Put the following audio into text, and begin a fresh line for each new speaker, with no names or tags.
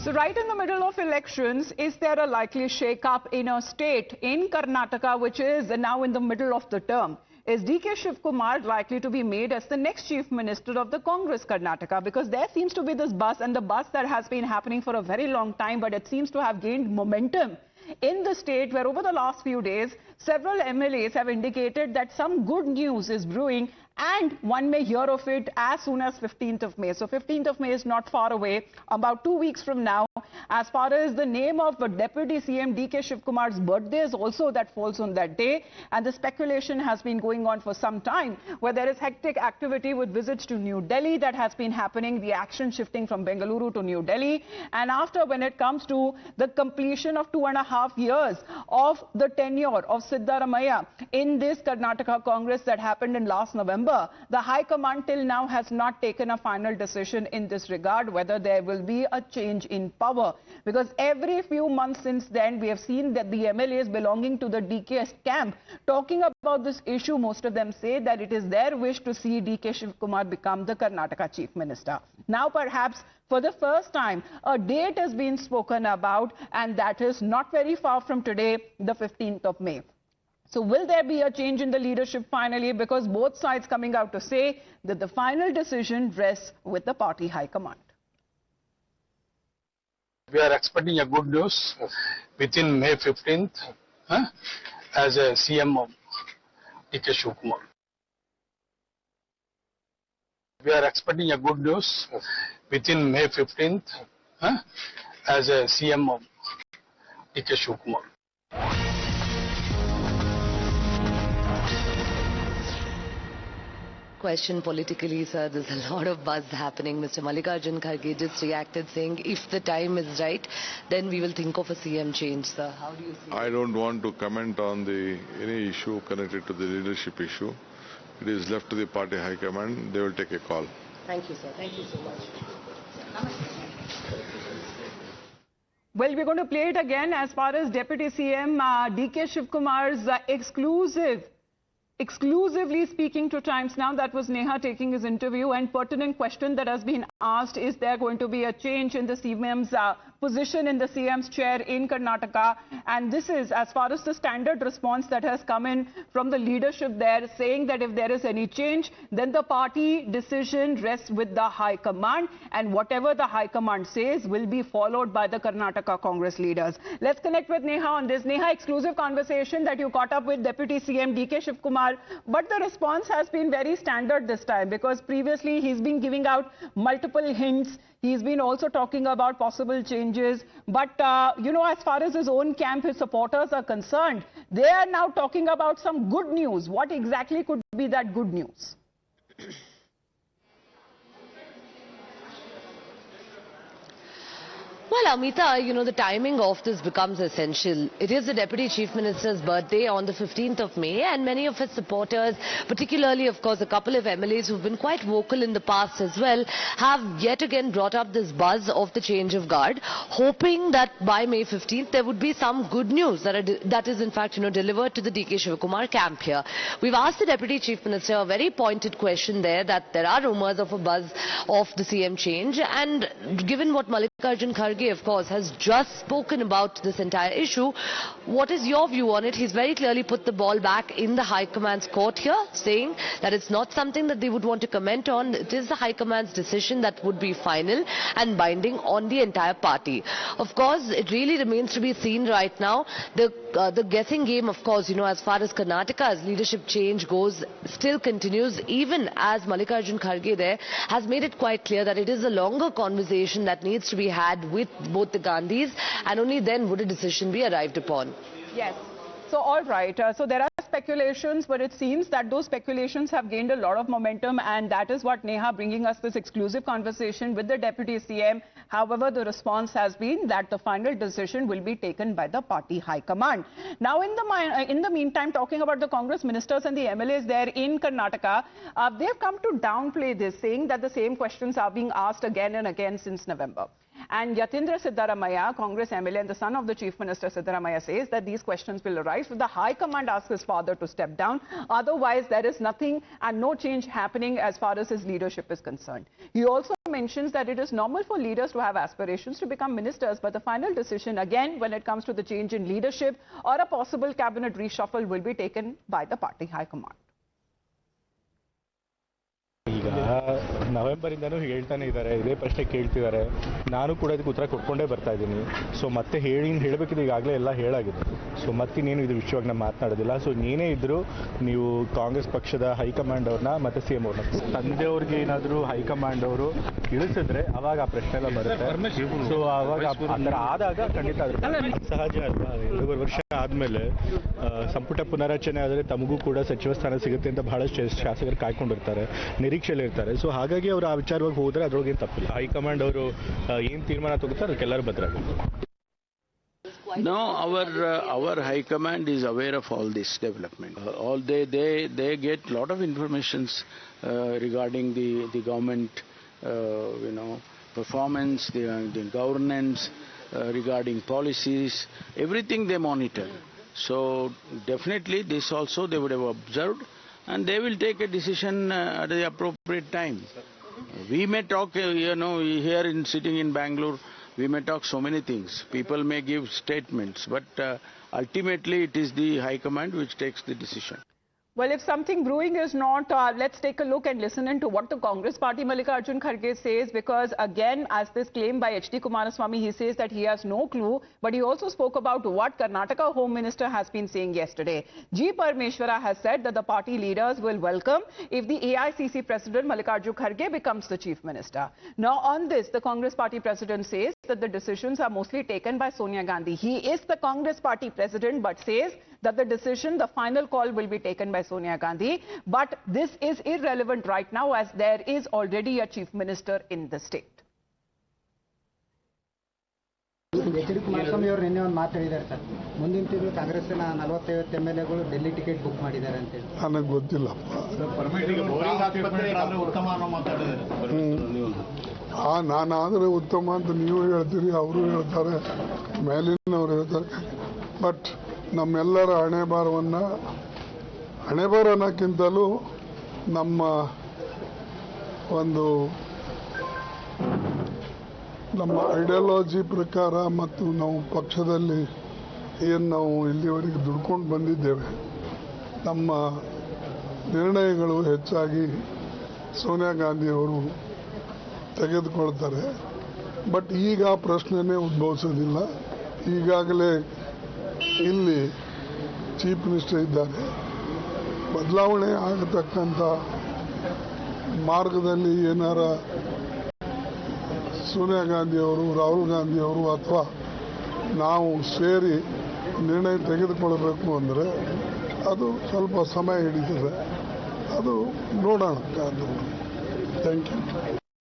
So right in the middle of elections, is there a likely shake-up in a state in Karnataka, which is now in the middle of the term? Is D.K. Shivkumar likely to be made as the next Chief Minister of the Congress Karnataka? Because there seems to be this buzz, and the buzz that has been happening for a very long time, but it seems to have gained momentum in the state, where over the last few days, several MLAs have indicated that some good news is brewing, and one may hear of it as soon as 15th of May. So 15th of May is not far away, about 2 weeks from now. As far as the name of the Deputy CM D.K. Shivkumar's birthday is also that falls on that day, and the speculation has been going on for some time, where there is hectic activity with visits to New Delhi that has been happening, the action shifting from Bengaluru to New Delhi. And after, when it comes to the completion of 2.5 years of the tenure of Siddaramaiah in this Karnataka Congress that happened in last November, the High Command till now has not taken a final decision in this regard, whether there will be a change in power. Because every few months since then, we have seen that the MLAs belonging to the DKS camp talking about this issue. Most of them say that it is their wish to see D.K. Shivkumar become the Karnataka Chief Minister. Now, perhaps for the first time, a date has been spoken about, and that is not very far from today, the 15th of May. So will there be a change in the leadership finally? Because both sides coming out to say that the final decision rests with the party high command.
We are expecting a good news within May 15th as a CM of D.K. Shivkumar. We are expecting a good news within May 15th as a CM of D.K. Shivkumar.
Question politically, sir, there's a lot of buzz happening. Mr. Mallikarjun Kharge just reacted saying if the time is right, then we will think of a CM change, sir. How do you see
I don't want to comment on any issue connected to the leadership issue. It is left to the party high command. They will take a call.
Thank you, sir. Thank you so much.
Well, we're going to play it again as far as Deputy CM D.K. Shivkumar's exclusively speaking to Times Now. That was Neha taking his interview, and pertinent question that has been asked, is there going to be a change in the CM's position in the CM's chair in Karnataka? And this is as far as the standard response that has come in from the leadership there, saying that if there is any change, then the party decision rests with the High Command, and whatever the High Command says will be followed by the Karnataka Congress leaders. Let's connect with Neha on this. Neha, exclusive conversation that you caught up with Deputy CM D.K. Shivkumar, but the response has been very standard this time, because previously he's been giving out multiple hints. He's been also talking about possible changes. But, as far as his own camp, his supporters are concerned, they are now talking about some good news. What exactly could be that good news?
Well, Amita, the timing of this becomes essential. It is the Deputy Chief Minister's birthday on the 15th of May, and many of his supporters, particularly, of course, a couple of MLAs who've been quite vocal in the past as well, have yet again brought up this buzz of the change of guard, hoping that by May 15th there would be some good news that is in fact, delivered to the D.K. Shivkumar camp here. We've asked the Deputy Chief Minister a very pointed question there, that there are rumors of a buzz of the CM change, and given what Mallikarjun Kharge, of course, has just spoken about this entire issue, what is your view on it? He's very clearly put the ball back in the High Command's court here, saying that it's not something that they would want to comment on. It is the High Command's decision that would be final and binding on the entire party. Of course, it really remains to be seen right now. The guessing game, of course, as far as Karnataka's leadership change goes, still continues, even as Mallikarjun Kharge there has made it quite clear that it is a longer conversation that needs to be had with both the Gandhis, and only then would a decision be arrived upon.
Yes. So, all right. So there are speculations, but it seems that those speculations have gained a lot of momentum, and that is what Neha bringing us this exclusive conversation with the Deputy CM. However, the response has been that the final decision will be taken by the party high command. Now, in the meantime, talking about the Congress ministers and the MLAs there in Karnataka, they've come to downplay this, saying that the same questions are being asked again and again since November. And Yatindra Siddaramaiah, Congress MLA and the son of the Chief Minister Siddaramaiah, says that these questions will arise if the High Command asks his father to step down. Otherwise, there is nothing and no change happening as far as his leadership is concerned. He also mentions that it is normal for leaders to have aspirations to become ministers, but the final decision, again, when it comes to the change in leadership or a possible cabinet reshuffle, will be taken by the party high command.
ಈಗ ನವೆಂಬರಿಂದನೂ ಹೇಳ್ತಾನೆ ಇದ್ದಾರೆ, ಇದೇ ಪ್ರಶ್ನೆ ಕೇಳ್ತಿದ್ದಾರೆ. ನಾನು ಕೂಡ ಇದಕ್ಕೆ ಉತ್ತರ ಕೊಟ್ಕೊಂಡೇ ಬರ್ತಾ ಇದ್ದೀನಿ. ಸೊ ಮತ್ತೆ ಹೇಳಬೇಕಿದ್ರೆ ಈಗಾಗಲೇ ಎಲ್ಲ ಹೇಳಾಗಿದೆ. ಸೊ ಮತ್ತಿನ್ನೇನು ಇದ್ರ ವಿಷಯವಾಗಿ ನಾನು ಮಾತನಾಡೋದಿಲ್ಲ. ಸೊ ಏನೇ ಇದ್ದರೂ ನೀವು ಕಾಂಗ್ರೆಸ್ ಪಕ್ಷದ ಹೈಕಮಾಂಡ್ ಅವ್ರನ್ನ ಮತ್ತು ಸಿ ಎಂ ಅವ್ರನ್ನ ತಂದೆಯವ್ರಿಗೆ ಏನಾದರೂ ಹೈಕಮಾಂಡ್ ಅವರು ಇಳಿಸಿದ್ರೆ ಅವಾಗ ಆ ಪ್ರಶ್ನೆ ಎಲ್ಲ ಬರುತ್ತೆ. ಸೊ ಆವಾಗ ಆ ಥರ ಆದಾಗ ಖಂಡಿತ ಅದ್ರ ಸಹಜ ಅಲ್ವಾ. 2 ವರ್ಷ ಆದಮೇಲೆ ಸಂಪುಟ ಪುನರಚನೆ ಆದರೆ ತಮಗೂ ಕೂಡ ಸಚಿವ ಸ್ಥಾನ ಸಿಗುತ್ತೆ ಅಂತ ಬಹಳಷ್ಟು ಶಾಸಕರು ಕಾಯ್ಕೊಂಡಿರ್ತಾರೆ, ನಿರೀಕ್ಷೆಯಲ್ಲಿ ಇರ್ತಾರೆ. ಸೊ ಹಾಗಾಗಿ ಅವರು ಆ ವಿಚಾರವಾಗಿ ಹೋದರೆ ಅದ್ರೊಳಗೇನು ತಪ್ಪಿಲ್ಲ. ಹೈಕಮಾಂಡ್ ಅವರು ಏನು ತೀರ್ಮಾನ ತಗೋತಾರೆ ಅದಕ್ಕೆಲ್ಲರೂ ಬದ್ಧರಾಗಿರ್ತಾರೆ.
No, our high command is aware of all this development. All they get lot of informations regarding the government, performance, the governance, regarding policies, everything they monitor. So definitely this also they would have observed, and they will take a decision at the appropriate time. We may talk, here sitting in Bangalore, we may talk so many things. People may give statements, but ultimately it is the High Command which takes the decision.
Well, if something brewing is not, let's take a look and listen into what the Congress party Mallikarjun Kharge says, because again, as this claim by H.D. Kumaraswamy, he says that he has no clue, but he also spoke about what Karnataka Home Minister has been saying yesterday. G. Parameshwara has said that the party leaders will welcome if the AICC President Mallikarjun Kharge becomes the Chief Minister. Now on this, the Congress party president says that the decisions are mostly taken by Sonia Gandhi. He is the Congress party president, but says that the decision, the final call will be taken by Sonia Gandhi. But this is irrelevant right now as there is already a chief minister in the state.
H.D. Kumaraswamy ಅವರು ನಿನ್ನೆ ಒಂದು ಮಾತು ಹೇಳಿದ್ದಾರೆ sir, ಮುಂದಿನ ತಿಂಗಳು ಕಾಂಗ್ರೆಸ್ನ 40-50 MLAಗಳು Delhi ticket book ಮಾಡಿದ್ದಾರೆ ಅಂತ ಹೇಳಿ.
ನನಗೆ ಗೊತ್ತಿಲ್ಲಪ್ಪ. ನಾನಾದರೆ ಉತ್ತಮ ಅಂತ ನೀವು ಹೇಳ್ತೀರಿ, ಅವರು ಹೇಳ್ತಾರೆ, ಮೇಲಿನವರು ಹೇಳ್ತಾರೆ. ಬಟ್ ನಮ್ಮೆಲ್ಲರ ಹಣೆಬಾರ ಅನ್ನೋಕ್ಕಿಂತಲೂ ನಮ್ಮ ಐಡಿಯಾಲಜಿ ಪ್ರಕಾರ ಮತ್ತು ನಾವು ಪಕ್ಷದಲ್ಲಿ ಏನು ನಾವು ಇಲ್ಲಿವರೆಗೆ ದುಡ್ಕೊಂಡು ಬಂದಿದ್ದೇವೆ, ನಮ್ಮ ನಿರ್ಣಯಗಳು ಹೆಚ್ಚಾಗಿ ಸೋನಿಯಾ ಗಾಂಧಿಯವರು ತೆಗೆದುಕೊಳ್ತಾರೆ. ಬಟ್ ಈಗ ಆ ಪ್ರಶ್ನೆನೇ ಉದ್ಭವಿಸೋದಿಲ್ಲ. ಈಗಾಗಲೇ ಇಲ್ಲಿ ಚೀಫ್ ಮಿನಿಸ್ಟರ್ ಇದ್ದಾರೆ. ಬದಲಾವಣೆ ಆಗತಕ್ಕಂಥ ಮಾರ್ಗದಲ್ಲಿ ಏನಾರ ಸೋನಿಯಾ ಗಾಂಧಿಯವರು, ರಾಹುಲ್ ಗಾಂಧಿಯವರು ಅಥವಾ ನಾವು ಸೇರಿ ನಿರ್ಣಯ ತೆಗೆದುಕೊಳ್ಳಬೇಕು ಅಂದರೆ ಅದು ಸ್ವಲ್ಪ ಸಮಯ ಹಿಡಿತದೆ. ಅದು ನೋಡೋಣ. Thank you.